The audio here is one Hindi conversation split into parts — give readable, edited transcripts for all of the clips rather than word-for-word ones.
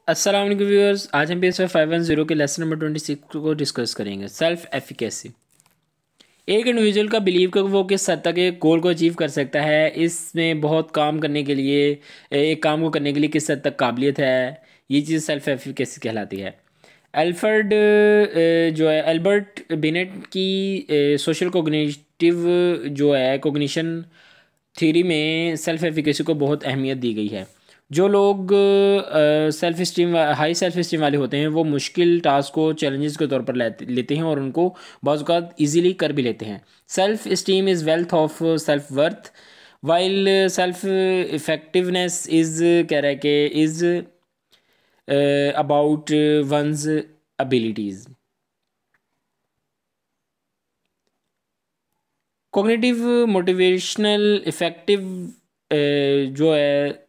अस्सलाम वालेकुम व्यूअर्स। आज हम PSY 510 के लेसन नंबर 26 को डिस्कस करेंगे। Self efficacy. एक इंडिविजुअल का बिलीव कि वो किस हद तक एक गोल को अचीव कर सकता है, इसमें बहुत काम करने के लिए, एक काम को करने के लिए किस हद तक काबिलियत है, ये चीज़ सेल्फ एफिकेसी कहलाती है। एल्फ्रेड जो है एल्बर्ट बिनेट की सोशल कोग्निटिव जो है कोग्निशन थ्योरी में सेल्फ एफिकेसी को बहुत अहमियत दी गई है। जो लोग self esteem high self esteem वाले होते हैं वो मुश्किल टास्क को चैलेंजेस के तौर पर लेते हैं और उनको बहुत ज़्यादा ईजीली कर भी लेते हैं। Self esteem is wealth of self worth, while self effectiveness is कह रहा है कि is about one's abilities. Cognitive motivational effective जो है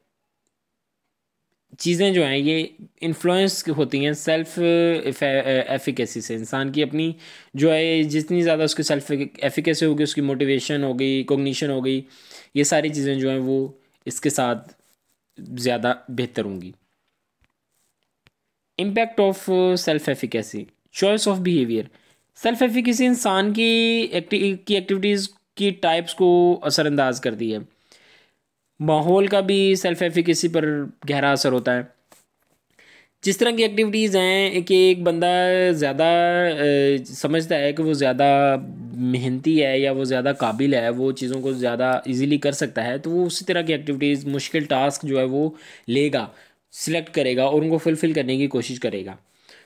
चीज़ें जो हैं ये इन्फ्लुएंस होती हैं सेल्फ एफिकेसी से। इंसान की अपनी जो है जितनी ज़्यादा उसकी सेल्फ एफिकेसी होगी, उसकी मोटिवेशन हो गई, कोग्निशन हो गई, ये सारी चीज़ें जो हैं वो इसके साथ ज़्यादा बेहतर होंगी। Impact of self efficacy, choice of behaviour. Self efficacy इंसान की एक्टिविटीज़ की टाइप्स को असरअंदाज करती है। माहौल का भी सेल्फ एफिकेसी पर गहरा असर होता है। जिस तरह की एक्टिविटीज़ हैं कि एक बंदा ज़्यादा समझता है कि वो ज़्यादा मेहनती है या वो ज़्यादा काबिल है, वो चीज़ों को ज़्यादा इजीली कर सकता है, तो वो उसी तरह की एक्टिविटीज़, मुश्किल टास्क जो है वो लेगा, सिलेक्ट करेगा और उनको फुलफ़िल करने की कोशिश करेगा।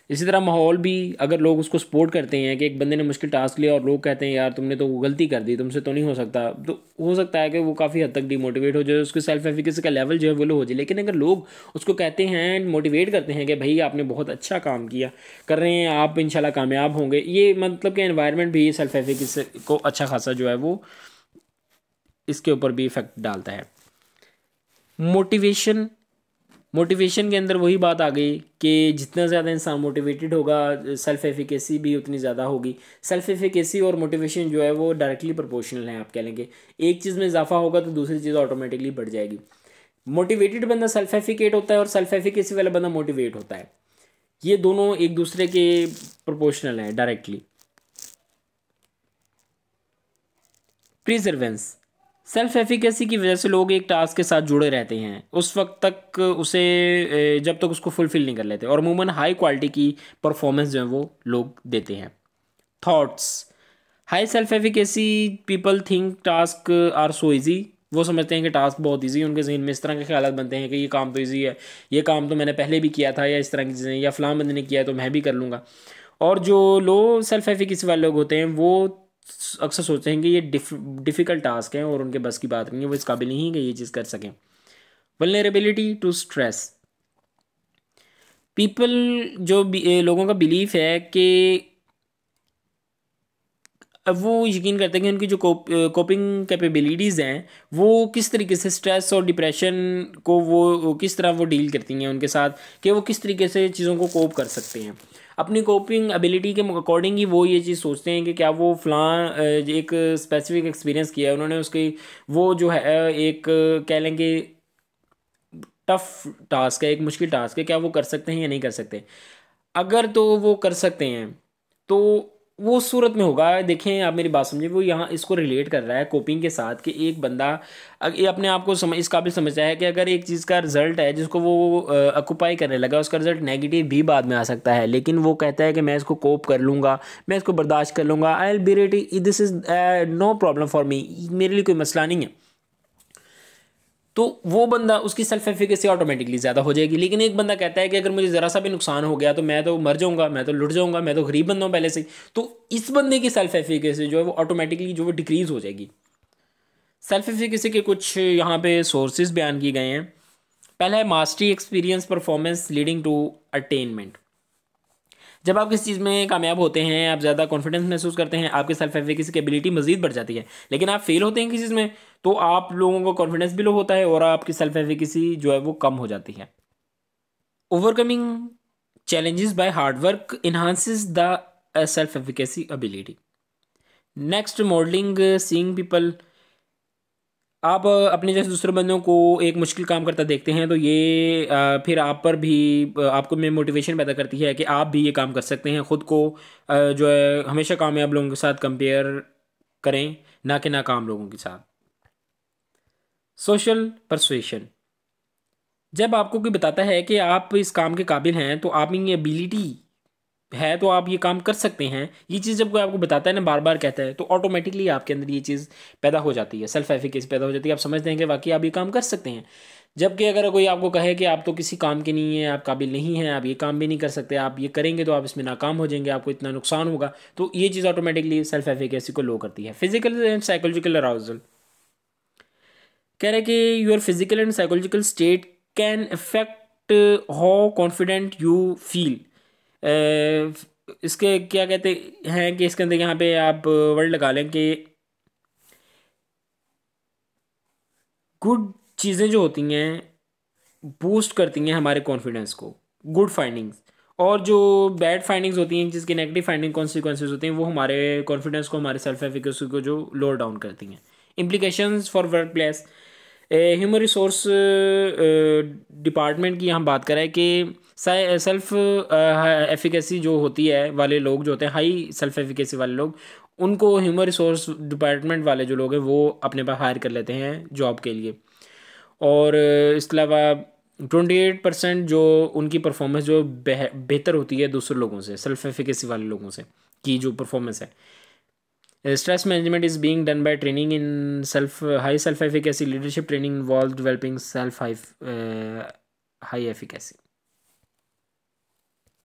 इसी तरह माहौल भी, अगर लोग उसको सपोर्ट करते हैं कि एक बंदे ने मुश्किल टास्क लिया और लोग कहते हैं यार तुमने तो गलती कर दी, तुमसे तो नहीं हो सकता, तो हो सकता है कि वो काफ़ी हद तक डिमोटिवेट हो जाए, उसके सेल्फ एफिकेसी का लेवल जो है वो लो हो जाए। लेकिन अगर लोग उसको कहते हैं, मोटिवेट करते हैं कि भाई आपने बहुत अच्छा काम किया, कर रहे हैं आप, इंशाल्लाह कामयाब होंगे, ये मतलब कि एनवायरनमेंट भी सेल्फ एफिकेसी को अच्छा खासा जो है वो इसके ऊपर भी इफेक्ट डालता है। मोटिवेशन, मोटिवेशन के अंदर वही बात आ गई कि जितना ज़्यादा इंसान मोटिवेटेड होगा, सेल्फ एफिकेसी भी उतनी ज़्यादा होगी। सेल्फ एफिकेसी और मोटिवेशन जो है वो डायरेक्टली प्रोपोर्शनल है। आप कह लेंगे एक चीज़ में इजाफा होगा तो दूसरी चीज़ ऑटोमेटिकली बढ़ जाएगी। मोटिवेटेड बंदा सेल्फ एफिकेट होता है और सेल्फ एफिकेसी वाला बंदा मोटिवेट होता है। ये दोनों एक दूसरे के प्रोपोर्शनल हैं डायरेक्टली। प्रिजर्वेंस, सेल्फ एफिकेसी की वजह से लोग एक टास्क के साथ जुड़े रहते हैं उस वक्त तक उसे, जब तक उसको फुलफिल नहीं कर लेते, और अमूमन हाई क्वालिटी की परफॉर्मेंस जो है वो लोग देते हैं। Thoughts, high self efficacy people think task are so easy. वो समझते हैं कि टास्क बहुत इजी है, उनके जहन में इस तरह के ख्याल बनते हैं कि ये काम तो इजी है, ये काम तो मैंने पहले भी किया था, या इस तरह की चीज़ें, या फलां बंदे ने किया है तो मैं भी कर लूँगा। और जो लो सेल्फ एफिकेसी वाले लोग होते हैं वो अक्सर सोचते हैं कि ये डिफ़िकल्ट टास्क है और उनके बस की बात नहीं है, वो इस काबिल नहीं है कि ये चीज़ कर सकें। वल्नरेबिलिटी टू स्ट्रेस, पीपल जो लोगों का बिलीफ है कि अब वो यकीन करते हैं कि उनकी जो कोपिंग कैपेबिलिटीज़ हैं वो किस तरीके से स्ट्रेस और डिप्रेशन को वो किस तरह वो डील करती हैं उनके साथ, कि वो किस तरीके से चीज़ों को कोप कर सकते हैं। अपनी कोपिंग एबिलिटी के अकॉर्डिंग ही वो ये चीज़ सोचते हैं कि क्या वो फ़लाँ एक स्पेसिफिक एक्सपीरियंस किया है उन्होंने, उसकी वो जो है एक कह लें कि टफ़ टास्क है, एक मुश्किल टास्क है, क्या वो कर सकते हैं या नहीं कर सकते। अगर तो वो कर सकते हैं तो वो उस सूरत में होगा। देखें आप मेरी बात समझिए, वो यहाँ इसको रिलेट कर रहा है कोपिंग के साथ कि एक बंदा ये अपने आप को समझ इस काबिल समझता है कि अगर एक चीज़ का रिजल्ट है जिसको वो ऑक्यूपाई करने लगा, उसका रिजल्ट नेगेटिव भी बाद में आ सकता है, लेकिन वो कहता है कि मैं इसको कोप कर लूँगा, मैं इसको बर्दाश्त कर लूँगा, I will be ready, this is no problem for me, मेरे लिए कोई मसला नहीं है, तो वो बंदा उसकी सेल्फ एफिकेसी ऑटोमेटिकली ज़्यादा हो जाएगी। लेकिन एक बंदा कहता है कि अगर मुझे ज़रा सा भी नुकसान हो गया तो मैं तो मर जाऊंगा, मैं तो लुट जाऊंगा, मैं तो गरीब बंदा हूँ पहले से ही, तो इस बंदे की सेल्फ एफिकेसी जो है वो ऑटोमेटिकली जो वो डिक्रीज हो जाएगी। सेल्फ एफिकेसी के कुछ यहाँ पे सोर्सेज बयान किए गए हैं। पहला है mastery, experience, performance leading to attainment. जब आप किसी चीज़ में कामयाब होते हैं, आप ज़्यादा कॉन्फिडेंस महसूस करते हैं, आपके सेल्फ एफिकेसी की एबिलिटी मजीद बढ़ जाती है। लेकिन आप फेल होते हैं किसी चीज़ में तो आप लोगों को कॉन्फिडेंस भी लो होता है और आपकी सेल्फ एफिकेसी जो है वो कम हो जाती है। Overcoming challenges by hard work enhances the self efficacy ability. Next, modeling, seeing people आप अपने जैसे दूसरे बंदों को एक मुश्किल काम करता देखते हैं तो ये फिर आप पर भी आपको में मोटिवेशन पैदा करती है कि आप भी ये काम कर सकते हैं। ख़ुद को जो है हमेशा कामयाब लोगों के साथ कंपेयर करें, ना कि नाकाम लोगों के साथ। सोशल परसुएशन, जब आपको कोई बताता है कि आप इस काम के काबिल हैं तो आप में ये एबिलिटी है तो आप ये काम कर सकते हैं, ये चीज़ जब कोई आपको बताता है ना, बार बार कहता है, तो ऑटोमेटिकली आपके अंदर ये चीज़ पैदा हो जाती है, सेल्फ एफिकेसी पैदा हो जाती है। आप समझते हैं कि वाकई आप ये काम कर सकते हैं। जबकि अगर कोई आपको कहे कि आप तो किसी काम के नहीं हैं, आप काबिल नहीं हैं, आप ये काम भी नहीं कर सकते, आप ये करेंगे तो आप इसमें नाकाम हो जाएंगे, आपको इतना नुकसान होगा, तो ये चीज़ ऑटोमेटिकली सेल्फ एफिकेसी को लो करती है। फिजिकल एंड साइकोलॉजिकल अराउजल, कह रहे हैं कि your physical and psychological state can affect how confident you feel. इसके क्या कहते हैं कि इसके अंदर यहाँ पे आप वर्ड लगा लें कि गुड चीज़ें जो होती हैं बूस्ट करती हैं हमारे कॉन्फिडेंस को, गुड फाइंडिंग्स, और जो बैड फाइंडिंग्स होती हैं जिसके नेगेटिव फाइंडिंग कॉन्सिक्वेंसेज होते हैं वो हमारे कॉन्फिडेंस को, हमारे सेल्फ एफिकेसी को जो लोअर डाउन करती हैं। Implications for work place, human resource department की हम बात करें कि सेल्फ एफिकेसी जो होती है वाले लोग जो होते हैं, हाई सेल्फ एफिकेसी वाले लोग, उनको ह्यूमन रिसोर्स डिपार्टमेंट वाले जो लोग हैं वो अपने पास हायर कर लेते हैं जॉब के लिए। और इसके अलावा 28% जो उनकी परफॉर्मेंस जो बेहतर होती है दूसरे लोगों से, सेल्फ एफिकेसी वाले लोगों से की जो परफॉर्मेंस है। Stress management is being done by training in high self efficacy leadership training involves developing high efficacy.